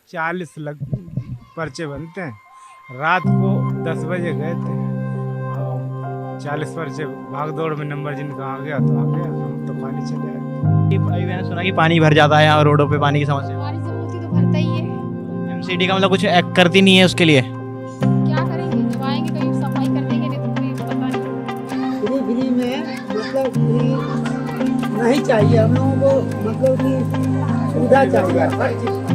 40 लग पर्चे बनते हैं। रात को 10 बजे गए थे और 40 पर्चे भाग दौड़ में नंबर जिनका आ गया तो आ गया, हम तो खाली चले आए। भाई मैंने सुना कि पानी भर जाता है यहाँ रोडों पे, पानी की समस्या। बारिश जब होती तो भरता ही है। एमसीडी का मतलब कुछ एक्ट करती नहीं है उसके लिए। क्या करेंगे, जब आएंगे कहीं सफाई कर देंगे, नहीं तो कोई पता नहीं। फ्री में मतलब फ्री नहीं चाहिए हम लोगों को, मतलब कि सुविधा चाहिए हर चीज़ का।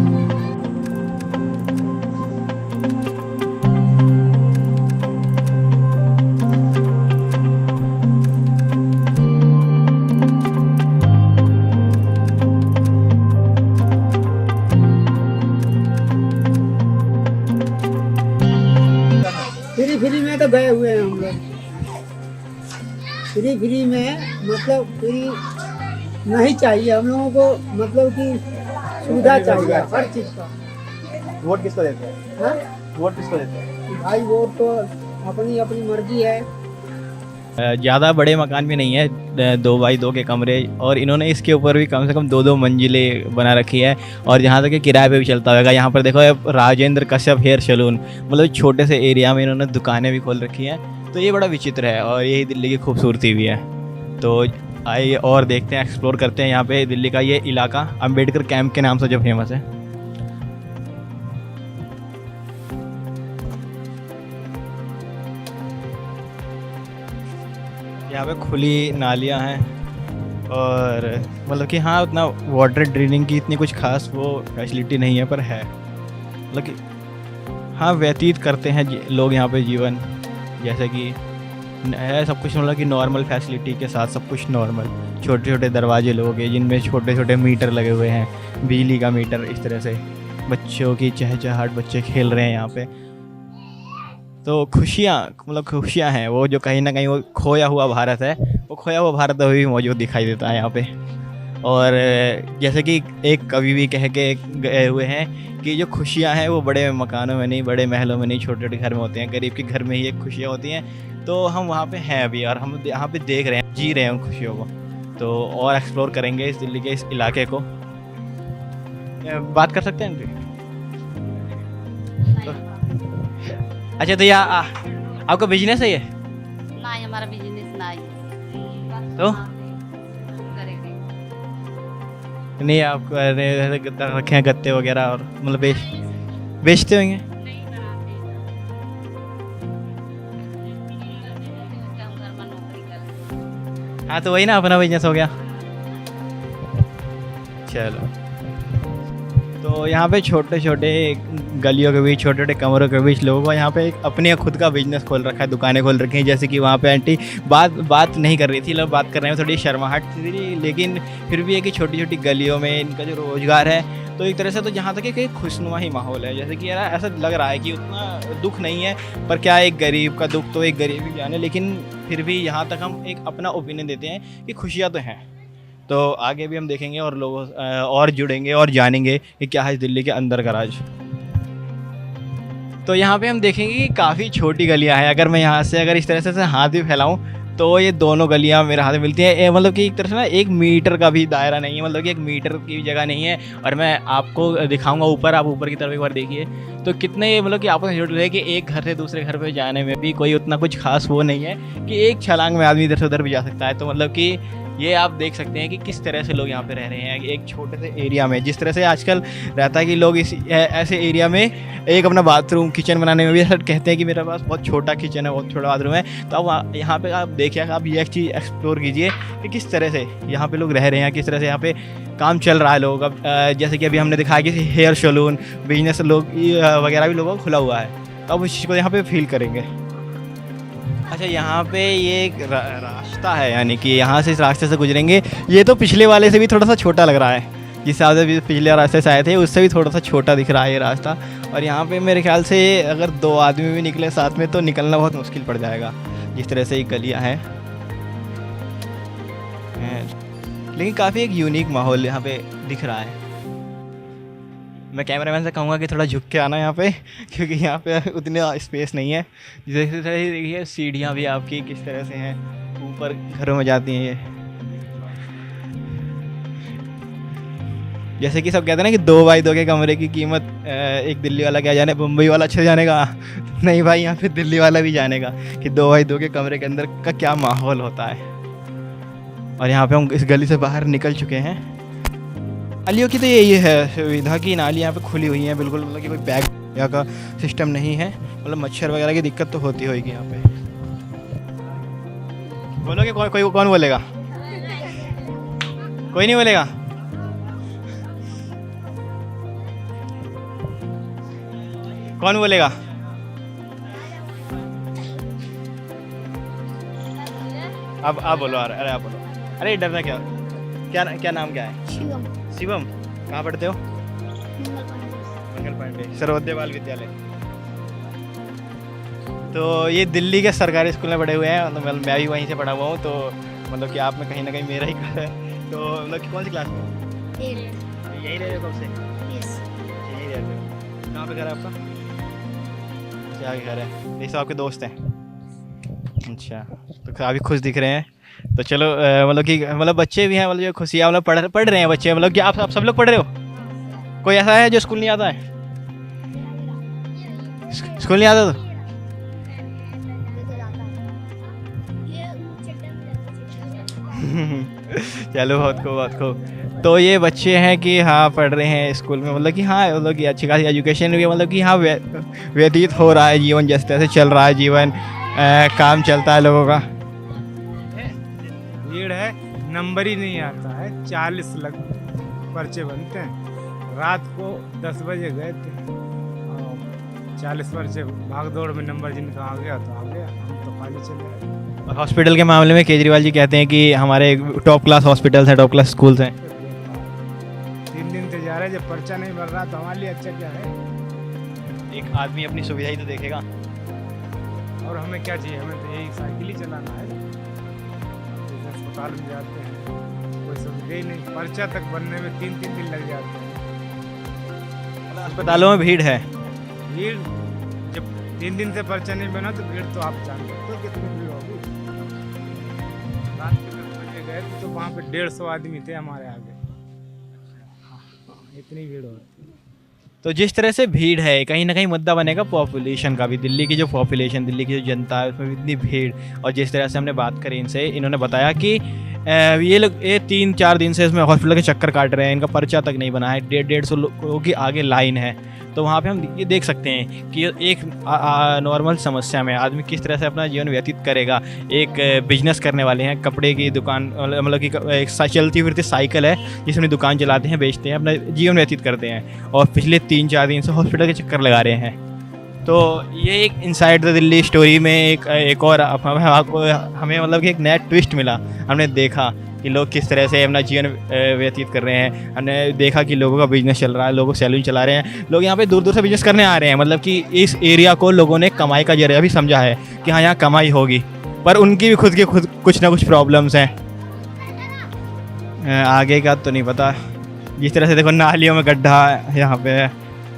फ्री में तो गए हुए हैं हम लोग। फ्री में मतलब फ्री नहीं चाहिए हम लोगों को, मतलब कि सुविधा चाहिए हर चीज़ का। वोट किसको देते हैं? हाँ वोट किसको देते हैं? भाई वोट तो अपनी अपनी मर्जी है। ज़्यादा बड़े मकान भी नहीं है, 2x2 के कमरे, और इन्होंने इसके ऊपर भी कम से कम 2-2 मंजिलें बना रखी है। और यहाँ तक कि किराए पे भी चलता होगा। यहाँ पर देखो राजेंद्र कश्यप हेयर सैलून, मतलब छोटे से एरिया में इन्होंने दुकानें भी खोल रखी हैं। तो ये बड़ा विचित्र है और यही दिल्ली की खूबसूरती भी है। तो आइए और देखते हैं, एक्सप्लोर करते हैं यहाँ पे दिल्ली का ये इलाका, अम्बेडकर कैंप के नाम से जो फेमस है। यहाँ पे खुली नालियाँ हैं और मतलब कि हाँ, उतना वाटर ड्रेनिंग की इतनी कुछ खास वो फैसिलिटी नहीं है, पर है मतलब कि हाँ, व्यतीत करते हैं लोग यहाँ पे जीवन, जैसे कि है सब कुछ, मतलब कि नॉर्मल फैसिलिटी के साथ सब कुछ नॉर्मल। छोटे छोटे दरवाजे लोग हैं जिनमें छोटे छोटे मीटर लगे हुए हैं, बिजली का मीटर। इस तरह से बच्चों की चहचहाट, बच्चे खेल रहे हैं यहाँ पे। तो खुशियाँ, मतलब खुशियाँ हैं वो, जो कहीं ना कहीं वो खोया हुआ भारत है, वो खोया हुआ भारत अभी भी मौजूद दिखाई देता है यहाँ पे। और जैसे कि एक कवि भी कह के गए हुए हैं कि जो खुशियाँ हैं वो बड़े मकानों में नहीं, बड़े महलों में नहीं, छोटे छोटे घर में होते हैं। गरीब के घर में ही एक खुशियाँ होती हैं। तो हम वहाँ पे हैं अभी और हम यहाँ पे देख रहे हैं, जी रहे हैं उन खुशियों को। तो और एक्सप्लोर करेंगे इस दिल्ली के इस इलाके को। बात कर सकते हैं इनसे? तो अच्छा, तो यहाँ आपका बिजनेस है ये? ना हमारा बिजनेस ना है। तो करेंगे नहीं, आप रखे हैं गत्ते वगैरह और मतलब बेचते होंगे? नहीं बनाते, घर में नौकरी करते। हाँ, तो वही ना, अपना बिजनेस हो गया। चलो, तो यहाँ पे छोटे छोटे गलियों के बीच, छोटे छोटे कमरों के बीच लोगों को यहाँ पे एक अपने खुद का बिजनेस खोल रखा है, दुकानें खोल रखी हैं। जैसे कि वहाँ पे आंटी बात नहीं कर रही थी, लोग बात कर रहे हैं, थोड़ी शर्माहट थी, लेकिन फिर भी है कि छोटी छोटी गलियों में इनका जो रोज़गार है, तो एक तरह से तो जहाँ तक कि खुशनुमा ही माहौल है। जैसे कि यार ऐसा लग रहा है कि उतना दुख नहीं है, पर क्या एक गरीब का दुख तो एक गरीब ही जाने, लेकिन फिर भी यहाँ तक हम एक अपना ओपिनियन देते हैं कि खुशियाँ तो हैं। तो आगे भी हम देखेंगे और लोगों और जुड़ेंगे और जानेंगे कि क्या है इस दिल्ली के अंदर का राज। तो यहाँ पे हम देखेंगे कि काफ़ी छोटी गलियाँ हैं। अगर मैं यहाँ से अगर इस तरह से हाथ भी फैलाऊँ तो ये दोनों गलियाँ मेरे हाथ में मिलती हैं। मतलब कि एक तरह से ना 1 मीटर का भी दायरा नहीं है, मतलब कि 1 मीटर की भी जगह नहीं है। और मैं आपको दिखाऊंगा ऊपर, आप ऊपर की तरफ एक बार देखिए तो कितने, मतलब कि आपको जुड़ रहे हैं कि एक घर से दूसरे घर पे जाने में भी कोई उतना कुछ खास वो नहीं है कि एक छलांग में आदमी इधर से उधर भी जा सकता है। तो मतलब कि ये आप देख सकते हैं कि किस तरह से लोग यहाँ पे रह रहे हैं एक छोटे से एरिया में। जिस तरह से आजकल रहता है कि लोग इस ऐसे एरिया में एक अपना बाथरूम, किचन बनाने में भी ऐसा कहते हैं कि मेरे पास बहुत छोटा किचन है, बहुत छोटा बाथरूम है। तो आप यहाँ पे आप देखिए, आप ये एक चीज़ एक्सप्लोर कीजिए कि किस तरह से यहाँ पे लोग रह रहे हैं, किस तरह से यहाँ पे काम चल रहा है लोग। अब जैसे कि अभी हमने दिखाया कि हेयर सैलून बिजनेस लोग वगैरह भी लोगों को खुला हुआ है, तो अब उस चीज़ को यहाँ पे फील करेंगे। अच्छा, यहाँ पे ये एक रास्ता है, यानी कि यहाँ से इस रास्ते से गुजरेंगे। ये तो पिछले वाले से भी थोड़ा सा छोटा लग रहा है, जिस हिसाब से पिछले रास्ते से आए थे उससे भी थोड़ा सा छोटा दिख रहा है ये रास्ता। और यहाँ पे मेरे ख्याल से अगर 2 आदमी भी निकले साथ में तो निकलना बहुत मुश्किल पड़ जाएगा, जिस तरह से ये गलियाँ हैं। लेकिन काफ़ी एक यूनिक माहौल यहाँ पे दिख रहा है। मैं कैमरामैन से कहूँगा कि थोड़ा झुक के आना यहाँ पे, क्योंकि यहाँ पे उतने स्पेस नहीं है। जैसे देखिए सीढ़ियाँ भी आपकी किस तरह से हैं, ऊपर घरों में जाती हैं। जैसे कि सब कहते हैं ना कि 2 बाई 2 के कमरे की कीमत एक दिल्ली वाला क्या जाने, मुंबई वाला अच्छा जानेगा। नहीं भाई, यहाँ पे दिल्ली वाला भी जानेगा कि 2 बाई 2 के कमरे के अंदर का क्या माहौल होता है। और यहाँ पे हम इस गली से बाहर निकल चुके हैं। नालियों की तो यही है सुविधा कि नाली यहाँ पे खुली हुई है बिल्कुल, मतलब कि कोई बैग या का सिस्टम नहीं है। मतलब मच्छर वगैरह की दिक्कत तो होती होगी यहाँ पे। बोलोगे कोई कौन बोलेगा? कोई नहीं बोलेगा। कौन बोलेगा? अब आप बोलो। अरे आप बोलो। अरे डरना क्या? क्या नाम क्या है? शिवम। शिवम। कहाँ पढ़ते हो? मंगल पांडे सर्वोदय बाल विद्यालय। तो ये दिल्ली के सरकारी स्कूल में पढ़े हुए हैं। मतलब मैं भी वहीं से पढ़ा हुआ हूँ, तो मतलब कि आप में कहीं ना कहीं मेरा ही घर है। तो मतलब कि कौन सी क्लास में हो? यही रहे हो कब से? यही रहते हो। कहाँ पे घर है आपका? क्या घर है? ये सब आपके दोस्त हैं? अच्छा, तो काफ़ी खुश दिख रहे हैं। तो चलो मतलब कि मतलब बच्चे भी हैं, मतलब जो खुशियाँ मतलब पढ़ रहे हैं बच्चे। मतलब कि आप सब लोग पढ़ रहे हो? कोई ऐसा है जो स्कूल नहीं आता है? स्कूल नहीं आता तो चलो बहुत खूब। तो ये बच्चे हैं कि हाँ पढ़ रहे हैं स्कूल में, मतलब कि हाँ मतलब कि अच्छी खासी एजुकेशन भी, मतलब कि हाँ व्यतीत हो रहा है जीवन, जिस तरह से चल रहा है जीवन, काम चलता है लोगों का। भीड़ है, नंबर ही नहीं आता है। 40 लाख पर्चे बनते हैं। रात को 10 बजे गए थे, 40 पर्चे भाग दौड़ में नंबर जिनका आ गया तो आ गया, हम तो खाली चले आए। और हॉस्पिटल के मामले में केजरीवाल जी कहते हैं कि हमारे टॉप क्लास हॉस्पिटल्स हैं, टॉप क्लास स्कूल्स हैं। 3 दिन से जा रहे हैं, जब पर्चा नहीं भर रहा तो हमारे लिए अच्छा क्या है? एक आदमी अपनी सुविधा ही तो देखेगा। और हमें क्या चाहिए? हमें तो यही साइकिल ही चलाना है। अस्पताल में जाते हैं, कोई सुविधा ही नहीं। पर्चा तक बनने में 3-3 दिन लग जाते हैं। अस्पतालों में भीड़ है। भीड़ जब 3 दिन से पर्चा नहीं बना तो भीड़ तो आप जान सकते हो कितनी भीड़ होगी। रात के 10 बजे गए थे तो वहाँ पे 150 आदमी थे हमारे आगे। इतनी भीड़ होती है। तो जिस तरह से भीड़ है, कहीं ना कहीं मुद्दा बनेगा पॉपुलेशन का भी। दिल्ली की जो पॉपुलेशन, दिल्ली की जो जनता है, उसमें इतनी भीड़। और जिस तरह से हमने बात करी इनसे, इन्होंने बताया कि ये लोग 3-4 दिन से इसमें हॉस्पिटल के चक्कर काट रहे हैं, इनका पर्चा तक नहीं बना है। 150 लोगों की आगे लाइन है। तो वहाँ पे हम ये देख सकते हैं कि एक नॉर्मल समस्या में आदमी किस तरह से अपना जीवन व्यतीत करेगा। एक बिजनेस करने वाले हैं, कपड़े की दुकान, मतलब कि एक चलती फिरती साइकिल है जिसमें दुकान चलाते हैं, बेचते हैं, अपना जीवन व्यतीत करते हैं। और पिछले 3-4 दिन से हॉस्पिटल के चक्कर लगा रहे हैं। तो ये एक इनसाइड द दिल्ली स्टोरी में एक और हमें मतलब कि एक नया ट्विस्ट मिला। हमने देखा कि लोग किस तरह से अपना जीवन व्यतीत कर रहे हैं। हमने देखा कि लोगों का बिजनेस चल रहा है, लोग सैलून चला रहे हैं, लोग यहाँ पे दूर दूर से बिजनेस करने आ रहे हैं। मतलब कि इस एरिया को लोगों ने कमाई का जरिया भी समझा है कि हाँ यहाँ कमाई होगी, पर उनकी भी खुद कुछ ना कुछ प्रॉब्लम्स हैं। आगे का तो नहीं पता। जिस तरह से देखो नालियों में गड्ढा है यहाँ पे,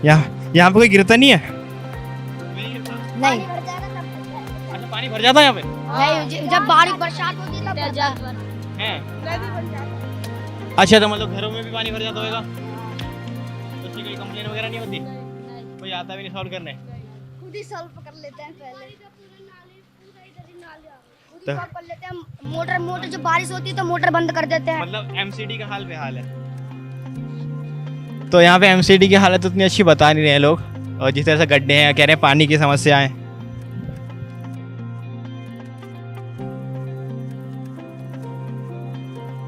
यहाँ पे कोई गिरता नहीं है? नहीं अच्छा, पानी भर जाता है यहाँ पे? नहीं, जब बारिश बरसात होती है तब भर जाता हैं? अच्छा, तो मतलब घरों में भी पानी भर जाता होगा, तो उसकी कोई कंप्लेन वगैरह नहीं होती? कोई आता भी नहीं सॉल्व करने? खुद ही सॉल्व कर लेते हैं पहले। तो कर लेते हैं। मोटर जब बारिश होती है तो मोटर बंद कर देते हैं। मतलब एमसीडी का हाल बेहाल है। तो यहाँ पे एमसीडी की हालत उतनी अच्छी बता नहीं रहे लोग। और जिस तरह से गड्ढे हैं, कह रहे हैं पानी की समस्या है।